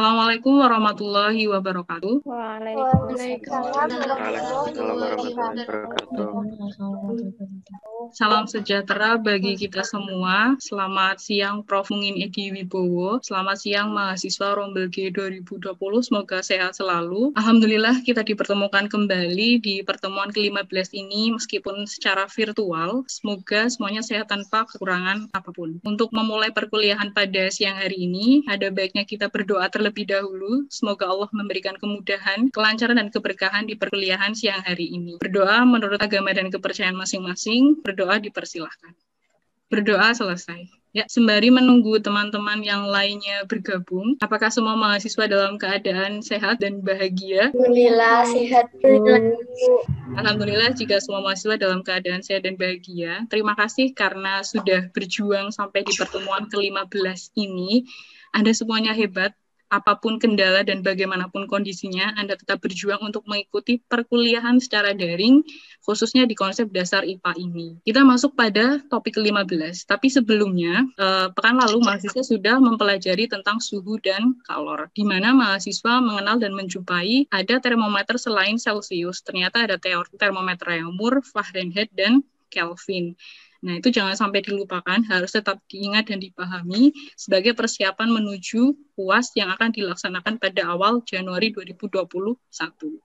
Assalamualaikum warahmatullahi wabarakatuh. Waalaikumsalam warahmatullahi wabarakatuh. Salam sejahtera bagi kita semua. Selamat siang Prof. Mungin Edi Wibowo. Selamat siang mahasiswa Rombel G 2020. Semoga sehat selalu. Alhamdulillah kita dipertemukan kembali di pertemuan ke-15 ini meskipun secara virtual. Semoga semuanya sehat tanpa kekurangan apapun. Untuk memulai perkuliahan pada siang hari ini, ada baiknya kita berdoa terlebih dahulu. Semoga Allah memberikan kemudahan, kelancaran, dan keberkahan di perkuliahan siang hari ini. Berdoa menurut agama dan kepercayaan masing-masing. Berdoa dipersilahkan. Berdoa selesai. Ya, sembari menunggu teman-teman yang lainnya bergabung, apakah semua mahasiswa dalam keadaan sehat dan bahagia? Alhamdulillah sehat. Alhamdulillah jika semua mahasiswa dalam keadaan sehat dan bahagia. Terima kasih karena sudah berjuang sampai di pertemuan ke-15 ini. Anda semuanya hebat. Apapun kendala dan bagaimanapun kondisinya, Anda tetap berjuang untuk mengikuti perkuliahan secara daring, khususnya di konsep dasar IPA ini. Kita masuk pada topik ke-15, tapi sebelumnya, pekan lalu mahasiswa sudah mempelajari tentang suhu dan kalor, di mana mahasiswa mengenal dan menjumpai ada termometer selain Celcius. Ternyata ada termometer Reaumur, Fahrenheit, dan Kelvin. Nah, itu jangan sampai dilupakan, harus tetap diingat dan dipahami sebagai persiapan menuju UAS yang akan dilaksanakan pada awal Januari 2021.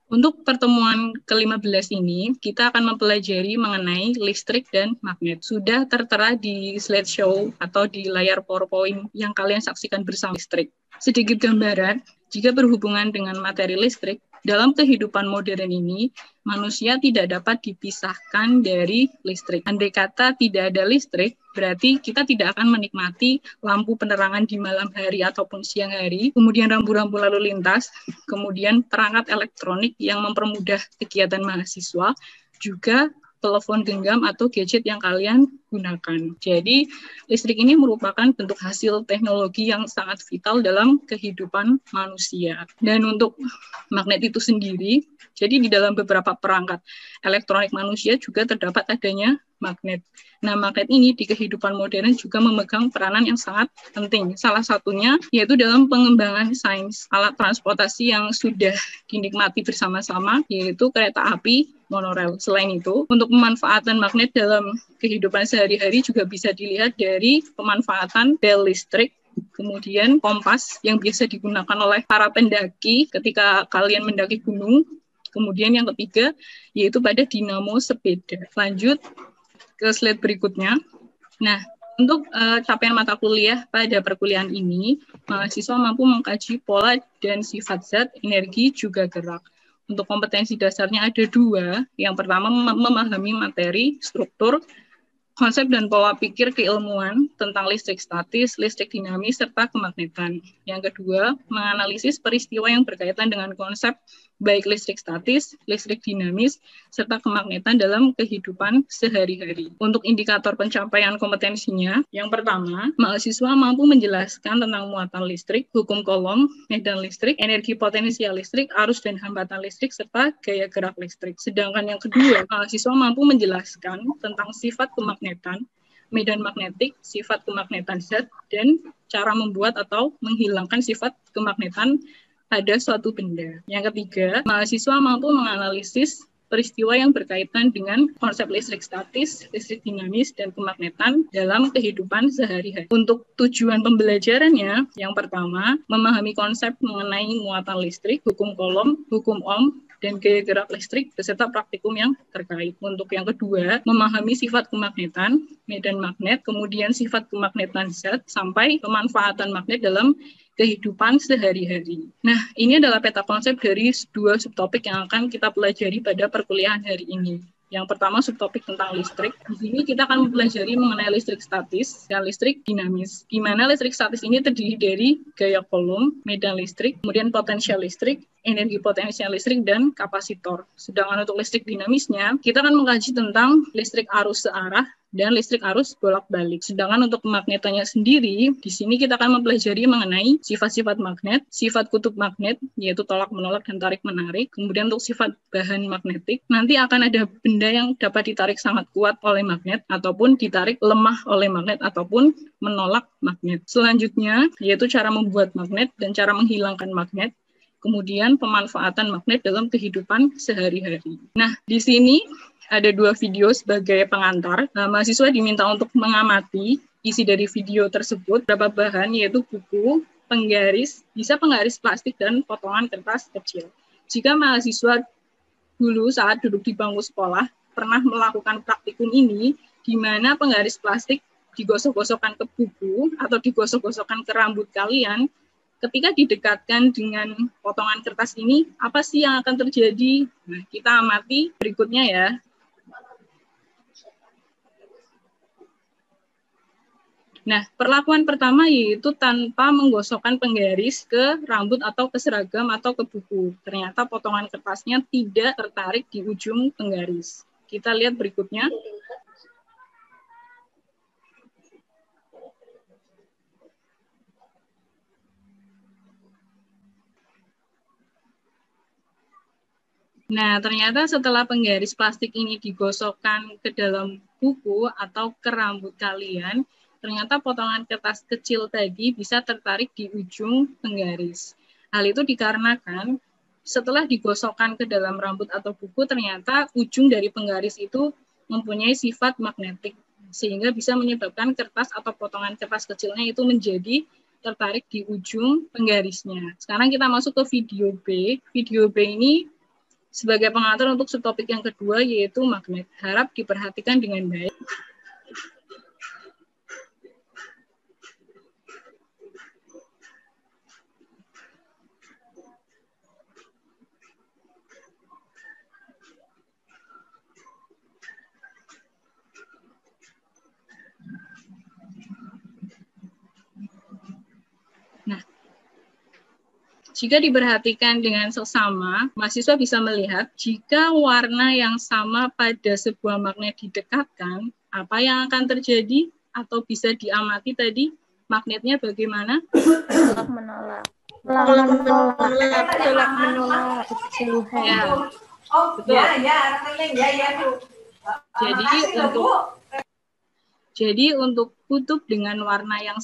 Untuk pertemuan ke-15 ini, kita akan mempelajari mengenai listrik dan magnet. Sudah tertera di slideshow atau di layar PowerPoint yang kalian saksikan bersama listrik. Sedikit gambaran, jika berhubungan dengan materi listrik, dalam kehidupan modern ini, manusia tidak dapat dipisahkan dari listrik. Andai kata tidak ada listrik, berarti kita tidak akan menikmati lampu penerangan di malam hari ataupun siang hari, kemudian rambu-rambu lalu lintas, kemudian perangkat elektronik yang mempermudah kegiatan mahasiswa, juga telepon genggam atau gadget yang kalian gunakan. Jadi, listrik ini merupakan bentuk hasil teknologi yang sangat vital dalam kehidupan manusia. Dan untuk magnet itu sendiri, jadi di dalam beberapa perangkat elektronik manusia juga terdapat adanya magnet. Nah, magnet ini di kehidupan modern juga memegang peranan yang sangat penting. Salah satunya yaitu dalam pengembangan sains alat transportasi yang sudah dinikmati bersama-sama, yaitu kereta api monorail. Selain itu, untuk pemanfaatan magnet dalam kehidupan sehari-hari juga bisa dilihat dari pemanfaatan bel listrik, kemudian kompas yang biasa digunakan oleh para pendaki ketika kalian mendaki gunung. Kemudian yang ketiga, yaitu pada dinamo sepeda. Lanjut ke slide berikutnya. Nah, untuk capaian mata kuliah pada perkuliahan ini, mahasiswa mampu mengkaji pola dan sifat zat, energi, juga gerak. Untuk kompetensi dasarnya ada dua. Yang pertama, memahami materi, struktur, konsep dan pola pikir keilmuan tentang listrik statis, listrik dinamis, serta kemagnetan. Yang kedua, menganalisis peristiwa yang berkaitan dengan konsep baik listrik statis, listrik dinamis, serta kemagnetan dalam kehidupan sehari-hari. Untuk indikator pencapaian kompetensinya, yang pertama, mahasiswa mampu menjelaskan tentang muatan listrik, hukum Coulomb, medan listrik, energi potensial listrik, arus dan hambatan listrik, serta gaya gerak listrik. Sedangkan yang kedua, mahasiswa mampu menjelaskan tentang sifat kemagnetan, medan magnetik, sifat kemagnetan zat, dan cara membuat atau menghilangkan sifat kemagnetan pada suatu benda. Yang ketiga, mahasiswa mampu menganalisis peristiwa yang berkaitan dengan konsep listrik statis, listrik dinamis, dan kemagnetan dalam kehidupan sehari-hari. Untuk tujuan pembelajarannya, yang pertama, memahami konsep mengenai muatan listrik, hukum Coulomb, hukum Ohm, dan gaya gerak listrik beserta praktikum yang terkait. Untuk yang kedua, memahami sifat kemagnetan, medan magnet, kemudian sifat kemagnetan zat, sampai pemanfaatan magnet dalam kehidupan sehari-hari. Nah, ini adalah peta konsep dari dua subtopik yang akan kita pelajari pada perkuliahan hari ini. Yang pertama, subtopik tentang listrik. Di sini kita akan mempelajari mengenai listrik statis dan listrik dinamis. Di mana listrik statis ini terdiri dari gaya Coulomb, medan listrik, kemudian potensial listrik, energi potensial listrik, dan kapasitor. Sedangkan untuk listrik dinamisnya, kita akan mengkaji tentang listrik arus searah, dan listrik arus bolak-balik. Sedangkan untuk magnetanya sendiri, di sini kita akan mempelajari mengenai sifat-sifat magnet, sifat kutub magnet, yaitu tolak-menolak dan tarik-menarik. Kemudian untuk sifat bahan magnetik, nanti akan ada benda yang dapat ditarik sangat kuat oleh magnet, ataupun ditarik lemah oleh magnet, ataupun menolak magnet. Selanjutnya, yaitu cara membuat magnet dan cara menghilangkan magnet. Kemudian pemanfaatan magnet dalam kehidupan sehari-hari. Nah, di sini ada 2 video sebagai pengantar. Mahasiswa diminta untuk mengamati isi dari video tersebut, beberapa bahan yaitu buku, penggaris, bisa penggaris plastik, dan potongan kertas kecil. Jika mahasiswa dulu saat duduk di bangku sekolah pernah melakukan praktikum ini, di mana penggaris plastik digosok-gosokkan ke buku atau digosok-gosokkan ke rambut kalian, ketika didekatkan dengan potongan kertas ini, apa sih yang akan terjadi? Nah, kita amati berikutnya ya. Nah, perlakuan pertama yaitu tanpa menggosokkan penggaris ke rambut atau ke seragam atau ke buku. Ternyata potongan kertasnya tidak tertarik di ujung penggaris. Kita lihat berikutnya. Nah, ternyata setelah penggaris plastik ini digosokkan ke dalam buku atau ke rambut kalian, ternyata potongan kertas kecil tadi bisa tertarik di ujung penggaris. Hal itu dikarenakan setelah digosokkan ke dalam rambut atau buku, ternyata ujung dari penggaris itu mempunyai sifat magnetik, sehingga bisa menyebabkan kertas atau potongan kertas kecilnya itu menjadi tertarik di ujung penggarisnya. Sekarang kita masuk ke video B. Video B ini sebagai pengantar untuk subtopik yang kedua, yaitu magnet. Harap diperhatikan dengan baik. Nah, jika diperhatikan dengan seksama, mahasiswa bisa melihat jika warna yang sama pada sebuah magnet didekatkan, apa yang akan terjadi atau bisa diamati tadi, magnetnya bagaimana? Tolak-menolak. Tolak-menolak. Ya, betul. Jadi untuk kutub dengan warna yang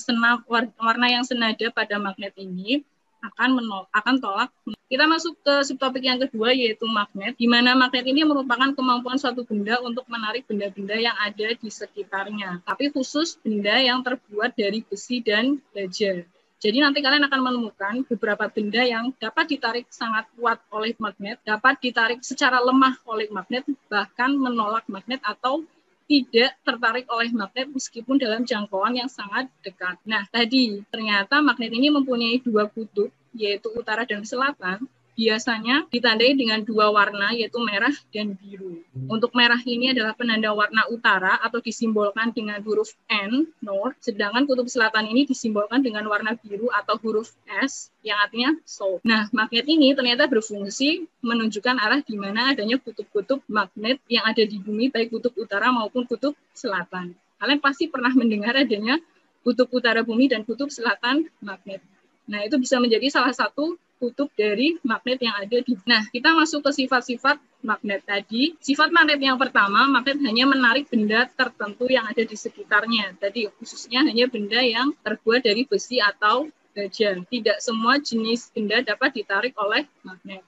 senada pada magnet ini akan tolak. Kita masuk ke subtopik yang kedua, yaitu magnet, di mana magnet ini merupakan kemampuan suatu benda untuk menarik benda-benda yang ada di sekitarnya, tapi khusus benda yang terbuat dari besi dan baja. Jadi nanti kalian akan menemukan beberapa benda yang dapat ditarik sangat kuat oleh magnet, dapat ditarik secara lemah oleh magnet, bahkan menolak magnet atau tidak tertarik oleh magnet meskipun dalam jangkauan yang sangat dekat. Nah, tadi ternyata magnet ini mempunyai 2 kutub, yaitu utara dan selatan. Biasanya ditandai dengan 2 warna, yaitu merah dan biru. Untuk merah ini adalah penanda warna utara atau disimbolkan dengan huruf N, North, sedangkan kutub selatan ini disimbolkan dengan warna biru atau huruf S, yang artinya South. Nah, magnet ini ternyata berfungsi menunjukkan arah di mana adanya kutub-kutub magnet yang ada di bumi, baik kutub utara maupun kutub selatan. Kalian pasti pernah mendengar adanya kutub utara bumi dan kutub selatan magnet. Nah, itu bisa menjadi salah satu kutub dari magnet yang ada di. Nah, kita masuk ke sifat-sifat magnet tadi. Sifat magnet yang pertama, magnet hanya menarik benda tertentu yang ada di sekitarnya. Tadi khususnya hanya benda yang terbuat dari besi atau baja. Tidak semua jenis benda dapat ditarik oleh magnet.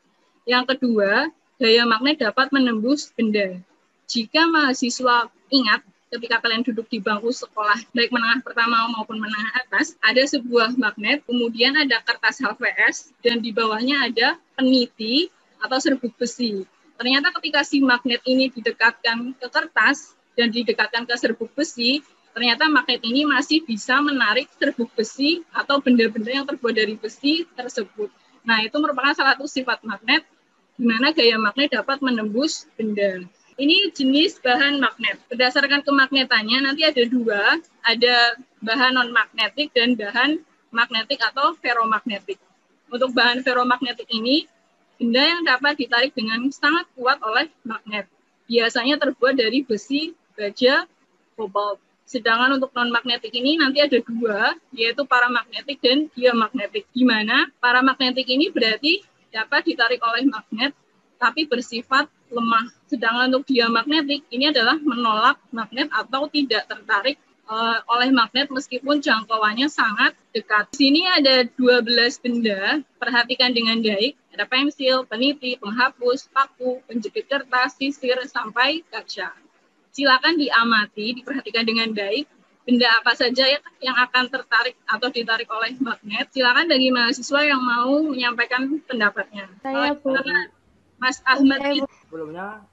Yang kedua, gaya magnet dapat menembus benda. Jika mahasiswa ingat, ketika kalian duduk di bangku sekolah, baik menengah pertama maupun menengah atas, ada sebuah magnet, kemudian ada kertas HVS, dan di bawahnya ada peniti atau serbuk besi. Ternyata ketika si magnet ini didekatkan ke kertas dan didekatkan ke serbuk besi, ternyata magnet ini masih bisa menarik serbuk besi atau benda-benda yang terbuat dari besi tersebut. Nah, itu merupakan salah satu sifat magnet, di mana gaya magnet dapat menembus benda. Ini jenis bahan magnet. Berdasarkan kemagnetannya nanti ada 2, ada bahan non-magnetik dan bahan magnetik atau ferromagnetik. Untuk bahan ferromagnetik ini, benda yang dapat ditarik dengan sangat kuat oleh magnet. Biasanya terbuat dari besi, baja, kobalt. Sedangkan untuk non-magnetik ini nanti ada dua, yaitu paramagnetik dan diamagnetik. Di mana paramagnetik ini berarti dapat ditarik oleh magnet, tapi bersifat lemah. Sedangkan untuk diamagnetik ini adalah menolak magnet atau tidak tertarik oleh magnet meskipun jangkauannya sangat dekat. Di sini ada 12 benda, perhatikan dengan baik. Ada pensil, peniti, penghapus, paku, penjepit kertas, sisir, sampai kaca. Silakan diamati, diperhatikan dengan baik. Benda apa saja yang akan tertarik atau ditarik oleh magnet. Silakan bagi mahasiswa yang mau menyampaikan pendapatnya. Saya Bu. Mas Ahmad. Sebelumnya,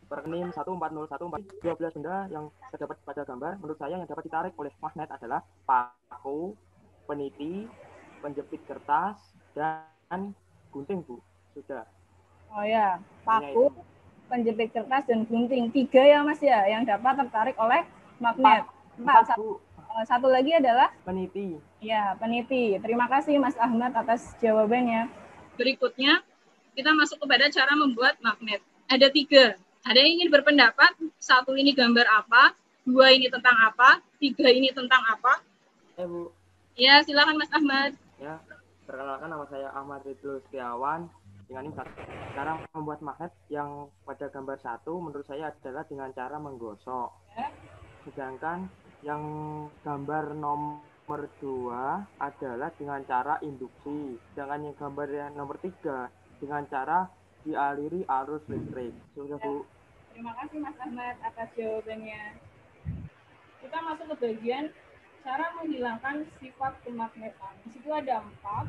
Perkenim 14014 12 benda yang terdapat pada gambar, menurut saya yang dapat ditarik oleh magnet adalah paku, peniti, penjepit kertas, dan gunting, Bu. Sudah. Oh ya, paku, penjepit kertas, dan gunting. 3 ya Mas ya, yang dapat tertarik oleh magnet. 4 Bu. Satu lagi adalah? Peniti. Ya, peniti. Terima kasih Mas Ahmad atas jawabannya. Berikutnya, kita masuk kepada cara membuat magnet. Ada 3. Ada yang ingin berpendapat, 1 ini gambar apa, 2 ini tentang apa, 3 ini tentang apa? Bu. Ya, silakan Mas Ahmad. Ya, perkenalkan nama saya Ahmad Ridul Setiawan. Dengan ini cara membuat magnet yang pada gambar 1 menurut saya adalah dengan cara menggosok. Sedangkan yang gambar nomor 2 adalah dengan cara induksi. Sedangkan yang gambar yang nomor 3 dengan cara dialiri arus listrik. Sudah, Bu. Terima kasih Mas Ahmad atas jawabannya. Kita masuk ke bagian cara menghilangkan sifat kemagnetan. Di situ ada 4.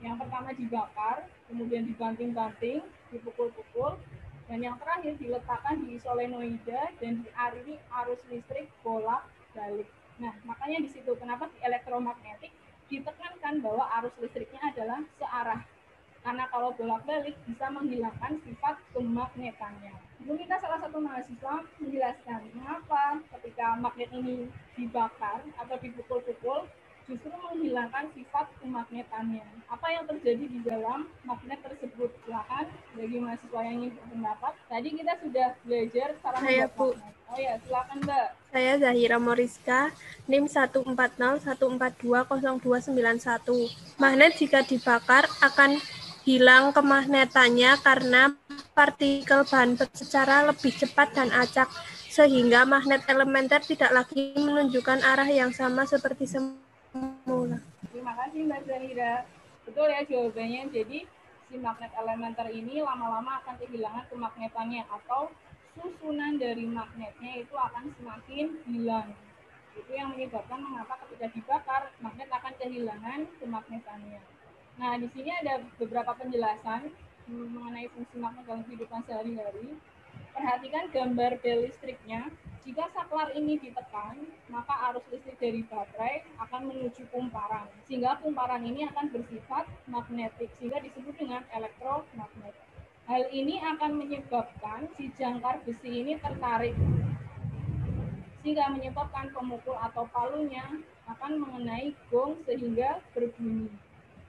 Yang pertama dibakar, kemudian dibanting-banting, dipukul-pukul, dan yang terakhir diletakkan di solenoida dan dialiri arus listrik bolak-balik. Nah, makanya di situ kenapa di elektromagnetik ditekankan bahwa arus listriknya adalah searah. Karena kalau bolak-balik bisa menghilangkan sifat kemagnetannya. Mungkin kita salah satu mahasiswa menjelaskan mengapa ketika magnet ini dibakar atau dipukul-pukul justru menghilangkan sifat kemagnetannya. Apa yang terjadi di dalam magnet tersebut? Silakan bagi mahasiswa yang ingin berpendapat. Tadi kita sudah belajar cara membuat magnet. Oh ya, silakan Mbak. Saya Zahira Moriska, NIM 14014202991. Magnet jika dibakar akan hilang kemagnetannya karena partikel bahan secara lebih cepat dan acak, sehingga magnet elementer tidak lagi menunjukkan arah yang sama seperti semula. Terima kasih Mbak Zahira. Betul ya jawabannya. Jadi si magnet elementer ini lama-lama akan kehilangan kemagnetannya atau susunan dari magnetnya itu akan semakin hilang. Itu yang menyebabkan mengapa ketika dibakar magnet akan kehilangan kemagnetannya. Nah, di sini ada beberapa penjelasan mengenai fungsi magnet dalam kehidupan sehari-hari. Perhatikan gambar bel listriknya. Jika saklar ini ditekan, maka arus listrik dari baterai akan menuju kumparan. Sehingga kumparan ini akan bersifat magnetik, sehingga disebut dengan elektromagnet. Hal ini akan menyebabkan si jangkar besi ini tertarik, sehingga menyebabkan pemukul atau palunya akan mengenai gong sehingga berbunyi.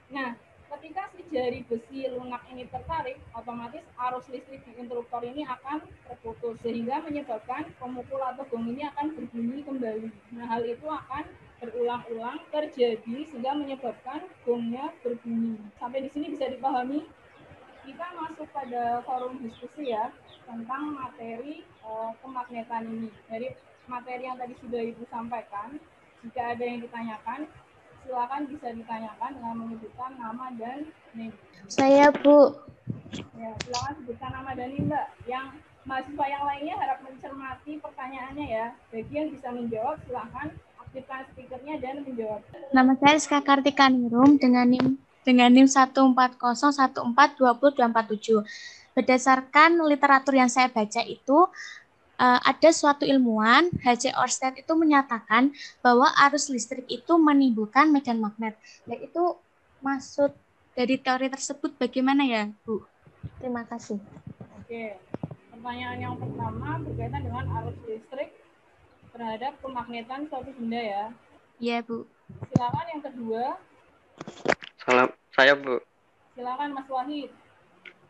Nah, ketika si jari besi lunak ini tertarik, otomatis arus listrik di interruptor ini akan terputus, sehingga menyebabkan pemukul atau gong ini akan berbunyi kembali. Nah, hal itu akan berulang-ulang terjadi sehingga menyebabkan gongnya berbunyi. Sampai di sini bisa dipahami? Kita masuk pada forum diskusi ya, tentang materi kemagnetan ini. Dari materi yang tadi sudah Ibu sampaikan, jika ada yang ditanyakan, silakan bisa ditanyakan dengan menyebutkan nama dan NIM. Saya Bu. Ya, silakan sebutkan nama dan NIM Mbak. Yang mahasiswa yang lainnya harap mencermati pertanyaannya ya. Bagi yang bisa menjawab, silakan aktifkan speakernya dan menjawab. Nama saya Rizka Kartika Ningrum dengan NIM 14014202247. Berdasarkan literatur yang saya baca itu, ada suatu ilmuwan, H.C. Ørsted itu menyatakan bahwa arus listrik itu menimbulkan medan magnet. Ya, itu maksud dari teori tersebut bagaimana ya, Bu? Terima kasih. Oke, pertanyaan yang pertama berkaitan dengan arus listrik terhadap kemagnetan suatu benda ya. Iya, Bu. Silakan yang kedua. Salam, saya Bu. Silakan Mas Wahid.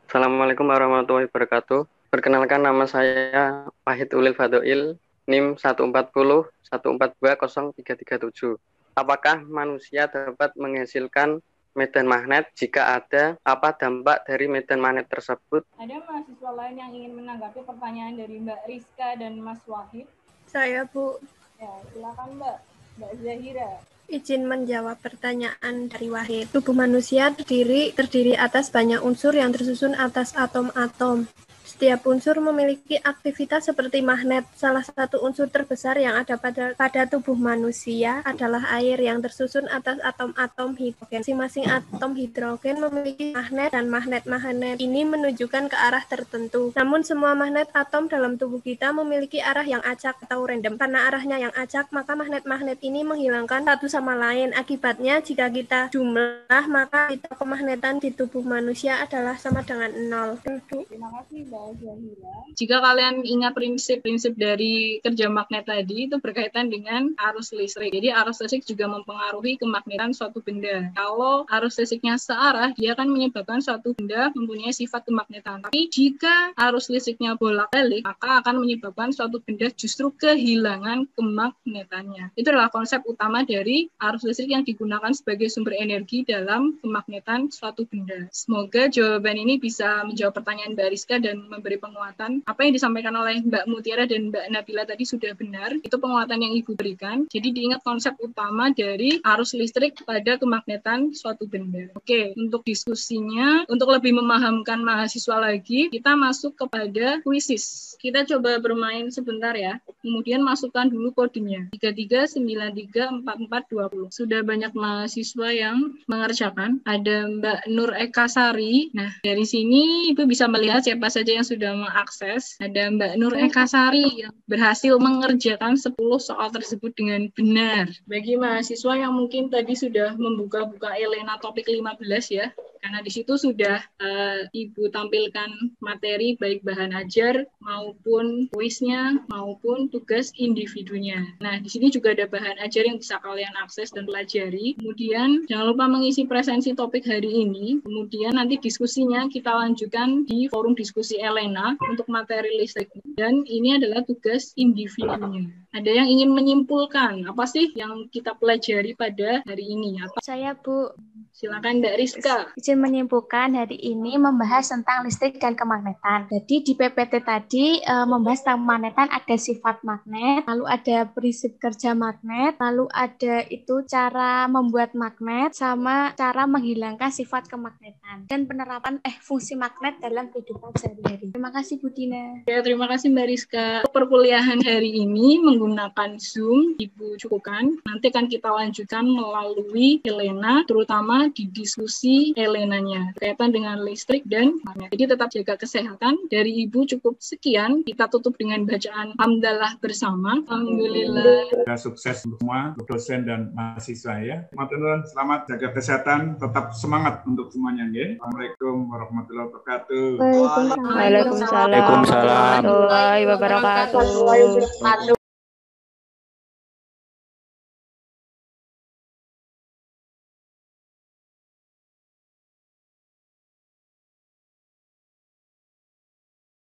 Assalamualaikum warahmatullahi wabarakatuh. Perkenalkan nama saya Wahid Ulil Fadoil NIM 140142037. Apakah manusia dapat menghasilkan medan magnet? Jika ada, apa dampak dari medan magnet tersebut? Ada mahasiswa lain yang ingin menanggapi pertanyaan dari Mbak Rizka dan Mas Wahid? Saya, Bu. Ya, silakan Mbak. Mbak Zahira. Izin menjawab pertanyaan dari Wahid. Tubuh manusia terdiri atas banyak unsur yang tersusun atas atom-atom. Setiap unsur memiliki aktivitas seperti magnet. Salah satu unsur terbesar yang ada pada tubuh manusia adalah air yang tersusun atas atom-atom hidrogen. Masing-masing atom hidrogen memiliki magnet dan magnet-magnet ini menunjukkan ke arah tertentu. Namun semua magnet atom dalam tubuh kita memiliki arah yang acak atau random. Karena arahnya yang acak, maka magnet-magnet ini menghilangkan satu sama lain. Akibatnya, jika kita jumlah, maka kemagnetan di tubuh manusia adalah sama dengan 0. Terima kasih Mbak Zahira. Jika kalian ingat prinsip-prinsip dari kerja magnet tadi, itu berkaitan dengan arus listrik. Jadi arus listrik juga mempengaruhi kemagnetan suatu benda. Kalau arus listriknya searah, dia akan menyebabkan suatu benda mempunyai sifat kemagnetan. Tapi jika arus listriknya bolak-balik, maka akan menyebabkan suatu benda justru kehilangan kemagnetannya. Itu adalah konsep utama dari arus listrik yang digunakan sebagai sumber energi dalam kemagnetan suatu benda. Semoga jawaban ini bisa menjawab pertanyaan Mbak Rizka dan memberi penguatan. Apa yang disampaikan oleh Mbak Mutiara dan Mbak Nabila tadi sudah benar. Itu penguatan yang Ibu berikan. Jadi diingat konsep utama dari arus listrik pada kemagnetan suatu benda. Oke, untuk diskusinya, untuk lebih memahamkan mahasiswa lagi, kita masuk kepada kuisis. Kita coba bermain sebentar ya. Kemudian masukkan dulu kodenya. 33934420. Sudah banyak mahasiswa yang mengerjakan. Ada Mbak Nur Eka Sari. Nah, dari sini Ibu bisa melihat siapa saja yang sudah mengakses. Ada Mbak Nur Eka Sari yang berhasil mengerjakan 10 soal tersebut dengan benar. Bagi mahasiswa yang mungkin tadi sudah membuka-buka Elena topik 15 ya, karena di situ sudah Ibu tampilkan materi baik bahan ajar maupun kuisnya maupun tugas individunya. Nah, di sini juga ada bahan ajar yang bisa kalian akses dan pelajari. Kemudian jangan lupa mengisi presensi topik hari ini. Kemudian nanti diskusinya kita lanjutkan di forum diskusi Elena untuk materi listrik. Dan ini adalah tugas individunya. Ada yang ingin menyimpulkan apa sih yang kita pelajari pada hari ini? Saya, Bu. Silakan Mbak Rizka. Izin menyimpulkan hari ini membahas tentang listrik dan kemagnetan. Jadi di PPT tadi membahas tentang kemagnetan, ada sifat magnet, lalu ada prinsip kerja magnet, lalu ada itu cara membuat magnet, sama cara menghilangkan sifat kemagnetan, dan penerapan fungsi magnet dalam kehidupan sehari-hari. Terima kasih Bu Dina. Ya, terima kasih Mbak Rizka. Perkuliahan hari ini menggunakan Zoom, Ibu cukupkan. Nanti akan kita lanjutkan melalui Elena, terutama di diskusi Elenanya berkaitan dengan listrik dan magnet. Jadi tetap jaga kesehatan. Dari Ibu cukup sekian. Kita tutup dengan bacaan hamdalah bersama. Alhamdulillah. Sukses untuk semua dosen dan mahasiswa ya. Selamat jaga kesehatan, tetap semangat untuk semuanya ya. Assalamualaikum warahmatullahi wabarakatuh. Waalaikumsalam warahmatullahi wabarakatuh.